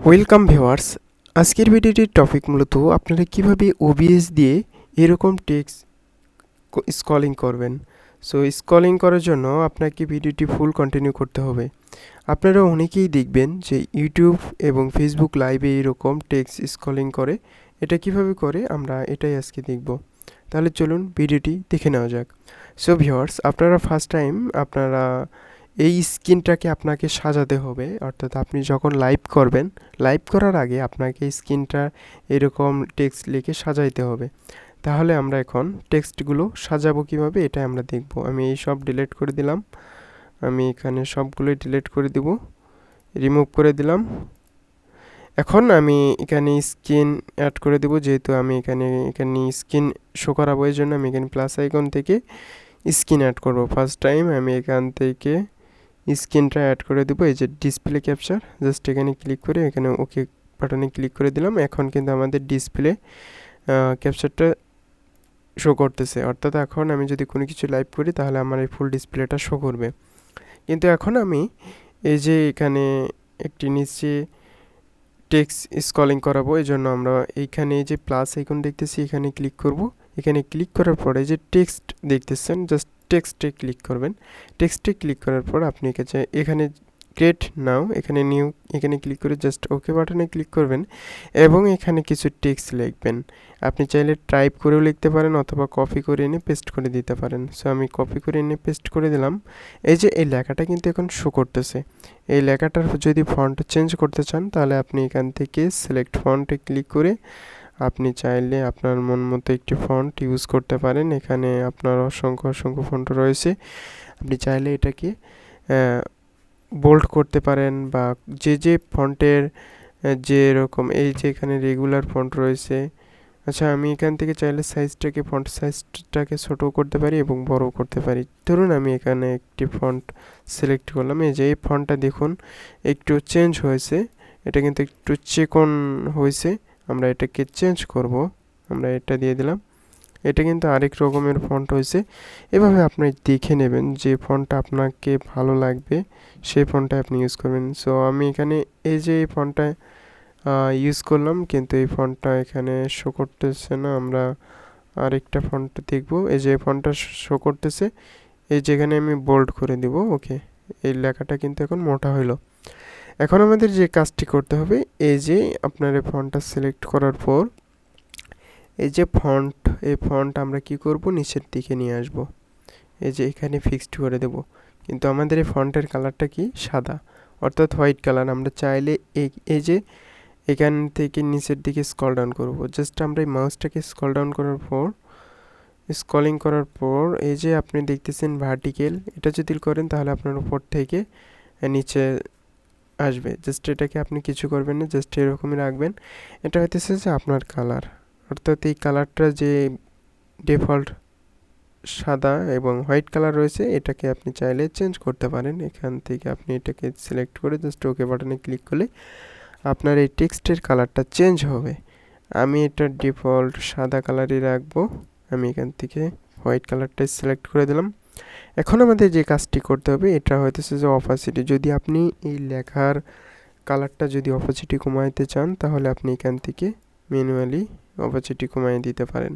Welcome viewers. আজকের ভিডিওটির topic মূলত আপনারা কিভাবে ওবিএস দিয়ে এরকম টেক্সট স্ক্রলিং করবেন। সো স্ক্রলিং করার জন্য আপনাকে ভিডিওটি ফুল কন্টিনিউ করতে হবে। আপনারা অনেকেই দেখবেন যে ইউটিউব এবং ফেসবুক লাইভে এরকম টেক্সট স্ক্রলিং করে। এটা কিভাবে করে আমরা এটাই আজকে দেখব। তাহলে চলুন ভিডিওটি দেখে নেওয়া যাক। সো ভিউয়ার্স, আপনারা ফার্স্ট টাইম আপনারা এই স্ক্রিনটাকে আপনাকে সাজাতে হবে, অর্থাৎ আপনি যখন লাইভ করবেন, লাইভ করার আগে আপনাকে স্ক্রিনটা এরকম টেক্সট লিখে সাজাইতে হবে। তাহলে আমরা এখন টেক্সটগুলো সাজাবো কিভাবে এটা আমরা দেখব। আমি এই সব ডিলিট করে দিলাম, আমি এখানে সবগুলোই ডিলিট করে দিব, রিমুভ করে দিলাম। এখন আমি এখানে স্ক্রিন অ্যাড করে দেব, যেহেতু আমি এখানে স্ক্রিন শো করাবো, এই জন্য আমি এখানে প্লাস আইকন থেকে স্ক্রিন অ্যাড করব। ফার্স্ট টাইম আমি এখান থেকে স্ক্রিনটা অ্যাড করে দেবো। এই যে ডিসপ্লে ক্যাপচার, জাস্ট এখানে ক্লিক করে এখানে ওকে বাটনে ক্লিক করে দিলাম। এখন কিন্তু আমাদের ডিসপ্লে ক্যাপচারটা শো করতেছে, অর্থাৎ এখন আমি যদি কোনো কিছু লাইভ করি তাহলে আমার এই ফুল ডিসপ্লেটা শো করবে। কিন্তু এখন আমি এই যে এখানে একটি নিচে টেক্সট স্ক্রলিং করাবো, এই জন্য আমরা এইখানে এই যে প্লাস আইকন দেখতেছি এখানে ক্লিক করব। এখানে ক্লিক করার পরে যে টেক্সট দেখতেছেন, জাস্ট টেক্সটে ক্লিক করবেন। টেক্সটে ক্লিক করার পর আপনি এখানে ক্রিয়েট নাও, এখানে নিউ, এখানে ক্লিক করে জাস্ট ওকে বাটনে ক্লিক করবেন এবং এখানে কিছু টেক্সট লিখবেন। আপনি চাইলে টাইপ করেও লিখতে পারেন অথবা কপি করে এনে পেস্ট করে দিতে পারেন। সো আমি কপি করে এনে পেস্ট করে দিলাম। এই যে এই লেখাটা কিন্তু এখন শো করতেছে। এই লেখাটার যদি ফন্ট চেঞ্জ করতে চান তাহলে আপনি এখান থেকে সিলেক্ট ফন্টে ক্লিক করে আপনি চাইলে আপনার মন মতো একটি ফন্ট ইউজ করতে পারেন। এখানে আপনার অসংখ্য ফন্ট রয়েছে। আপনি চাইলে এটাকে বোল্ড করতে পারেন বা যে ফন্টের যে এরকম এই যে এখানে রেগুলার ফন্ট রয়েছে। আচ্ছা, আমি এখান থেকে চাইলে ফন্ট সাইজটাকে ছোটো করতে পারি এবং বড় করতে পারি। ধরুন আমি এখানে একটি ফন্ট সিলেক্ট করলাম। এই যে এই ফন্টটা দেখুন একটু চেঞ্জ হয়েছে, এটা কিন্তু একটু চিকন হয়েছে। আমরা এটাকে চেঞ্জ করব, আমরা এটা দিয়ে দিলাম। এটা কিন্তু আরেক রকমের ফন্ট হয়েছে। এভাবে আপনি দেখে নেবেন যে ফন্টটা আপনাকে ভালো লাগবে সেই ফন্টটা আপনি ইউজ করবেন। সো আমি এখানে এই যে এই ফন্টটা ইউজ করলাম, কিন্তু এই ফন্টটা এখানে শো করতেছে না। আমরা আরেকটা ফন্ট দেখব। এই যে ফন্টটা শো করতেছে, এই যেখানে আমি বোল্ড করে দিব। ওকে, এই লেখাটা কিন্তু এখন মোটা হইলো। এখন আমাদের যে কাজটি করতে হবে, এই যে আপনার এই ফন্টটা সিলেক্ট করার পর এই যে এই ফন্ট আমরা কি করব, নিচের দিকে নিয়ে আসব। এই যে এখানে ফিক্সড করে দেব। কিন্তু আমাদের এই ফন্টের কালারটা কি সাদা, অর্থাৎ হোয়াইট কালার। আমরা চাইলে এই যে এখান থেকে নিচের দিকে স্ক্রল ডাউন করব। জাস্ট আমরা এই মাউসটাকে স্ক্রল ডাউন করার পর স্ক্রলিং করার পর এই যে আপনি দেখতেছেন ভার্টিক্যাল, এটা যদি করেন তাহলে আপনার উপর থেকে নিচে আসবে। জাস্ট এটাকে আপনি কিছু করবেন না, জাস্ট এরকমই রাখবেন। এটা হইতেছে যে আপনার কালার, অর্থাৎ এই কালারটা যে ডিফল্ট সাদা এবং হোয়াইট কালার রয়েছে, এটাকে আপনি চাইলে চেঞ্জ করতে পারেন। এখান থেকে আপনি এটাকে সিলেক্ট করে জাস্ট ওকে বাটনে ক্লিক করলে আপনার এই টেক্সটের কালারটা চেঞ্জ হবে। আমি এটা ডিফল্ট সাদা কালারই রাখবো। আমি এখান থেকে হোয়াইট কালারটাই সিলেক্ট করে দিলাম। এখন আমাদের যে কাজটি করতে হবে, এটা হইতেছে যে অপাসিটি। যদি আপনি এই লেখার কালারটা যদি অপাসিটি কমাইতে চান তাহলে আপনি এখান থেকে ম্যানুয়ালি অপাসিটি কমাই দিতে পারেন।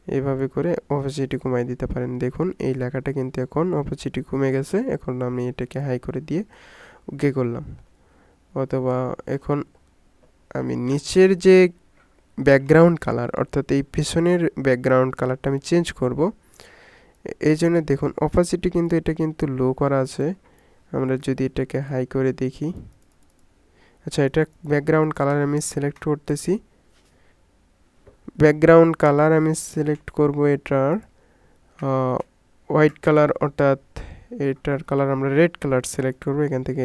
এইভাবে করে অপাসিটি কমাই দিতে পারেন। দেখুন এই লেখাটা কিন্তু এখন অপাসিটি কমে গেছে। এখন আমি এটাকে হাই করে দিয়ে ওকে করলাম। অথবা এখন আমি নিচের যে ব্যাকগ্রাউন্ড কালার, অর্থাৎ এই পেছনের ব্যাকগ্রাউন্ড কালারটা আমি চেঞ্জ করব। এই জন্য দেখুন অপাসিটি কিন্তু এটা কিন্তু লো করা আছে। আমরা যদি এটাকে হাই করে দেখি, আচ্ছা এটা ব্যাকগ্রাউন্ড কালার আমি সিলেক্ট করতেছি। ব্যাকগ্রাউন্ড কালার আমি সিলেক্ট করব এটার হোয়াইট কালার, অর্থাৎ এটার কালার আমরা রেড কালার সিলেক্ট করব। এখান থেকে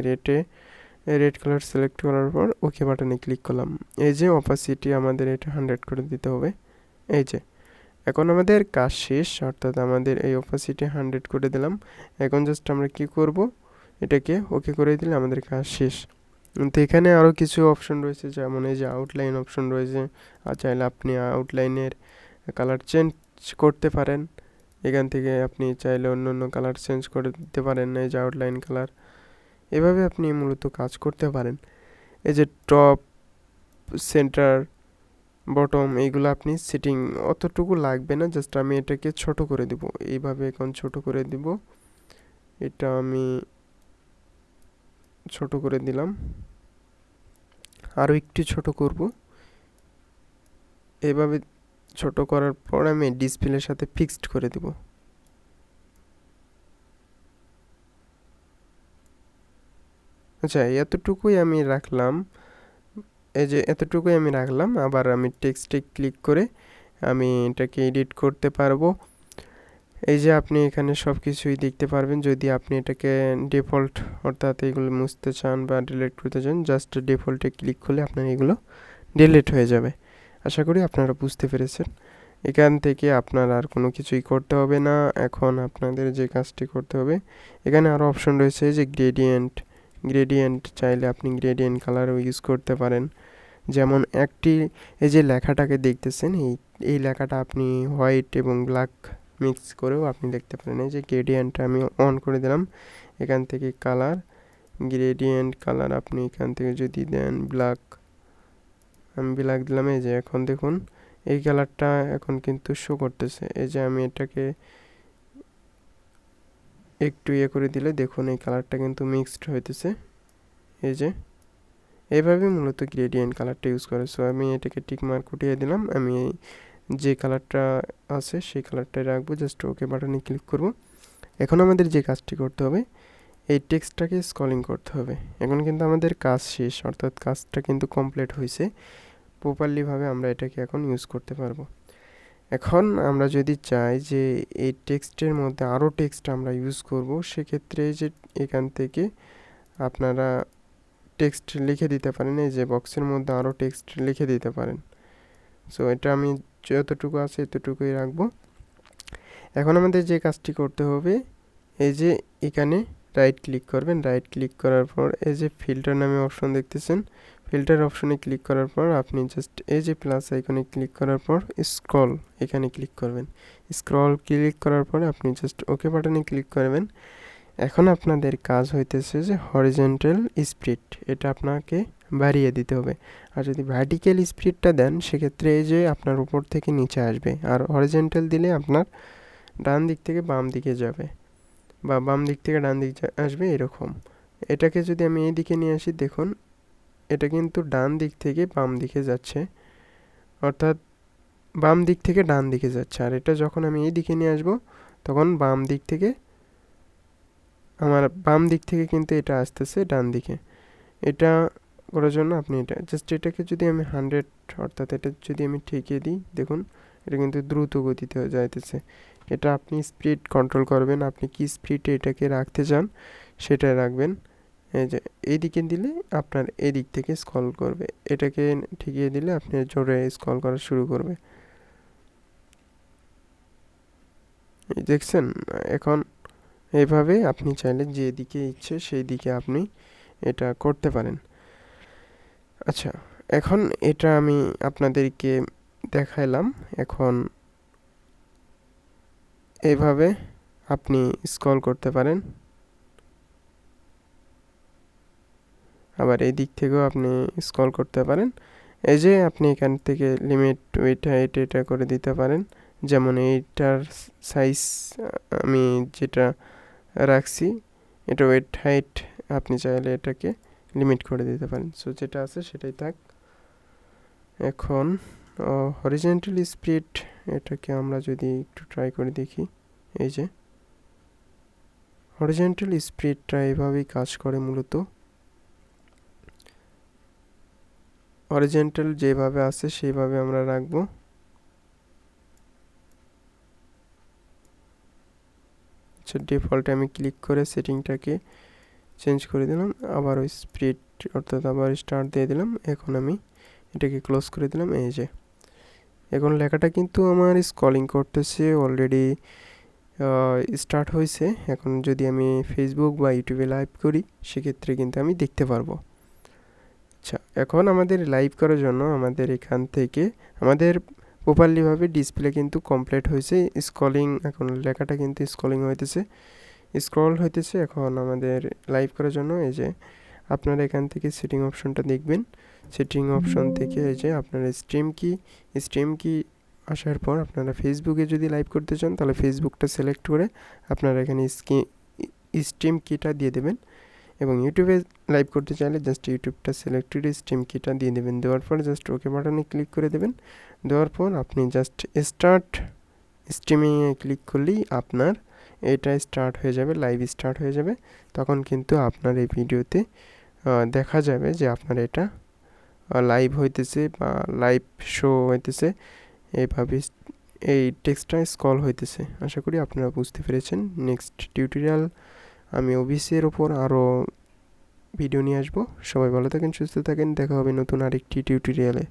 রেড কালার সিলেক্ট করার পর ওকে বাটনে ক্লিক করলাম। এই যে অপাসিটি আমাদের এটা 100 করে দিতে হবে। এই যে এখন আমাদের কাজ শেষ, অর্থাৎ আমাদের এই অপাসিটি 100 করে দিলাম। এখন জাস্ট আমরা কি করব, এটাকে ওকে করে দিলে আমাদের কাজ শেষ। তো এখানে আরও কিছু অপশন রয়েছে, যেমন এই যে আউটলাইন অপশন রয়েছে। আর চাইলে আপনি আউটলাইনের কালার চেঞ্জ করতে পারেন। এখান থেকে আপনি চাইলে অন্য কালার চেঞ্জ করে দিতে পারেন, এই যে আউটলাইন কালার। এভাবে আপনি মূলত কাজ করতে পারেন। এই যে টপ সেন্টার, বটম, এইগুলো আপনি সেটিং অতটুকু লাগবে না, জাস্ট আমি এটাকে ছোট করে দিব। এইভাবে এখন ছোট করে দিব, এটা আমি ছোট করে দিলাম, আরও একটু ছোট করব। এভাবে ছোট করার পর আমি ডিসপ্লের সাথে ফিক্সড করে দিব। আচ্ছা, এতটুকুই আমি রাখলাম, এই যে এতটুকুই আমি রাখলাম। আবার আমি টেক্সটে ক্লিক করে আমি এটাকে এডিট করতে পারবো। এই যে আপনি এখানে সব কিছুই দেখতে পারবেন। যদি আপনি এটাকে ডিফল্ট, অর্থাৎ এগুলো মুছতে চান বা ডিলিট করতে চান, জাস্ট ডিফল্টে ক্লিক করলে আপনার এগুলো ডিলিট হয়ে যাবে। আশা করি আপনারা বুঝতে পেরেছেন। এখান থেকে আপনার আর কোনো কিছুই করতে হবে না। এখন আপনাদের যে কাজটি করতে হবে, এখানে আরও অপশন রয়েছে যে গ্রেডিয়েন্ট চাইলে আপনি গ্রেডিয়েন্ট কালারও ইউজ করতে পারেন। যেমন একটি, এই যে লেখাটাকে দেখতেছেন, এই লেখাটা আপনি হোয়াইট এবং ব্ল্যাক মিক্স করেও আপনি দেখতে পারেন। এই যে গ্রেডিয়েন্টটা আমি অন করে দিলাম, এখান থেকে কালার, গ্রেডিয়েন্ট কালার আপনি এখান থেকে যদি দেন ব্ল্যাক, আমি ব্ল্যাক দিলাম। এই যে এখন দেখুন এই কালারটা এখন কিন্তু শো করতেছে। এই যে আমি এটাকে একটু করে দিলে দেখুন এই কালারটা কিন্তু মিক্সড হইতেছে। এই যে এইভাবে মূলত গ্রেডিয়েন্ট কালারটা ইউজ করে। সো আমি এটাকে টিক মার্ক উঠিয়ে দিলাম। আমি যে কালারটা আছে সেই কালারটাই রাখবো, জাস্ট ওকে বাটনে ক্লিক করব। এখন আমাদের যে কাজটি করতে হবে, এই টেক্সটটাকে স্ক্রলিং করতে হবে। এখন কিন্তু আমাদের কাজ শেষ, অর্থাৎ কাজটা কিন্তু কমপ্লিট হয়েছে। প্রপারলিভাবে আমরা এটাকে এখন ইউজ করতে পারবো। এখন আমরা যদি চাই যে এই টেক্সটের মধ্যে আরও টেক্সট আমরা ইউজ করব, সেক্ষেত্রে যে এখান থেকে আপনারা টেক্সট লিখে দিতে পারেন। এই যে বক্সের মধ্যে আরও টেক্সট লিখে দিতে পারেন। সো এটা আমি যতটুকু আছে এতটুকুই রাখবো। এখন আমাদের যে কাজটি করতে হবে, এই যে এখানে রাইট ক্লিক করবেন। রাইট ক্লিক করার পর এই যে ফিল্টার নামে অপশন দেখতেছেন, ফিল্টার অপশনে ক্লিক করার পর আপনি জাস্ট এই যে প্লাস আইকনে ক্লিক করার পর স্ক্রল এখানে ক্লিক করবেন। স্ক্রল ক্লিক করার পরে আপনি জাস্ট ওকে বাটনে ক্লিক করবেন। এখন আপনাদের কাজ হইতেছে যে হরিজন্টাল স্পিড, এটা আপনাকে বাড়িয়ে দিতে হবে। আর যদি ভার্টিক্যাল স্পিডটা দেন, সেক্ষেত্রে এই যে আপনার উপর থেকে নিচে আসবে। আর হরিজন্টাল দিলে আপনার ডান দিক থেকে বাম দিকে যাবে, বা বাম দিক থেকে ডান দিকে আসবে, এরকম। এটাকে যদি আমি এই দিকে নিয়ে আসি, দেখুন এটা কিন্তু ডান দিক থেকে বাম দিকে যাচ্ছে, অর্থাৎ বাম দিক থেকে ডান দিকে যাচ্ছে। আর এটা যখন আমি এই দিকে নিয়ে আসবো, তখন বাম দিক থেকে কিন্তু এটা আসতেছে ডান দিকে। এটা করার জন্য আপনি এটা জাস্ট এটাকে যদি আমি 100, অর্থাৎ এটা যদি আমি ঠেকিয়ে দিই, দেখুন এটা কিন্তু দ্রুত গতিতে যাইতেছে। এটা আপনি স্পিড কন্ট্রোল করবেন, আপনি কি স্পিডে এটাকে রাখতে চান সেটাই রাখবেন। এই যে এইদিকে দিলে আপনার এদিক থেকে স্ক্রল করবে, এটাকে ঠেকিয়ে দিলে আপনি জোরে স্ক্রল করা শুরু করবে। এই দেখছেন? এখন এইভাবে আপনি চাইলে যে দিকে ইচ্ছে সেই দিকে আপনি এটা করতে পারেন। আচ্ছা, এখন এটা আমি আপনাদেরকে দেখাইলাম। এখন এইভাবে আপনি স্ক্রল করতে পারেন, আবার এই দিক থেকেও আপনি স্ক্রল করতে পারেন। এই যে আপনি এখান থেকে লিমিট, উইডথ, হাইট এটা করে দিতে পারেন। যেমন এইটার সাইজ আমি যেটা রাখছি, এটা উইডথ হাইট আপনি চাইলে এটাকে লিমিট করে দিতে পারেন। সো যেটা আছে সেটাই থাক। এখন হরিজন্টাল স্পিড, এটাকে আমরা যদি একটু ট্রাই করে দেখি, এই যে হরিজন্টাল স্পিডটা এইভাবেই কাজ করে মূলত। হরিজন্টাল যেভাবে আছে সেইভাবে আমরা রাখবো। আচ্ছা, ডিফল্টে আমি ক্লিক করে সেটিংটাকে চেঞ্জ করে দিলাম। আবার ওই স্পিড, অর্থাৎ আবার স্টার্ট দিয়ে দিলাম। এখন আমি এটাকে ক্লোজ করে দিলাম। এই যে এখন লেখাটা কিন্তু আমার স্ক্রলিং করতেছে, অলরেডি স্টার্ট হয়েছে। এখন যদি আমি ফেসবুক বা ইউটিউবে লাইভ করি, সেক্ষেত্রে কিন্তু আমি দেখতে পারবো। আচ্ছা, এখন আমাদের লাইভ করার জন্য আমাদের এখান থেকে আমাদের প্রপারলিভাবে ডিসপ্লে কিন্তু কমপ্লিট হয়েছে। স্ক্রলিং, এখন লেখাটা কিন্তু স্ক্রলিং হইতেছে, স্ক্রল হইতেছে। এখন আমাদের লাইভ করার জন্য এই যে আপনারা এখান থেকে সেটিং অপশনটা দেখবেন। সেটিং অপশন থেকে এই যে আপনারা স্ট্রিম কি আসার পর আপনারা ফেসবুকে যদি লাইভ করতে চান তাহলে ফেসবুকটা সিলেক্ট করে আপনারা এখানে স্ট্রিম কিটা দিয়ে দেবেন, এবং ইউটিউবে লাইভ করতে চাইলে জাস্ট ইউটিউবটা সিলেক্ট করে স্ট্রিম কিটা দিয়ে দেবেন। দেওয়ার পর জাস্ট ওকে বাটনে ক্লিক করে দেবেন। দেওয়ার পর আপনি জাস্ট স্টার্ট স্ট্রিমিংয়ে ক্লিক করলেই আপনার এটা স্টার্ট হয়ে যাবে, লাইভ স্টার্ট হয়ে যাবে। তখন কিন্তু আপনার এই ভিডিওতে দেখা যাবে যে আপনার এটা লাইভ হইতেছে বা লাইভ শো হইতেছে, এইভাবে এই টেক্সটটা স্ক্রল হইতেছে। আশা করি আপনারা বুঝতে পেরেছেন। নেক্সট টিউটোরিয়াল আমি ওবিসি এর ওপর আরও ভিডিও নিয়ে আসবো। সবাই ভালো থাকেন, সুস্থ থাকেন, দেখা হবে নতুন আরেকটি টিউটোরিয়ালে।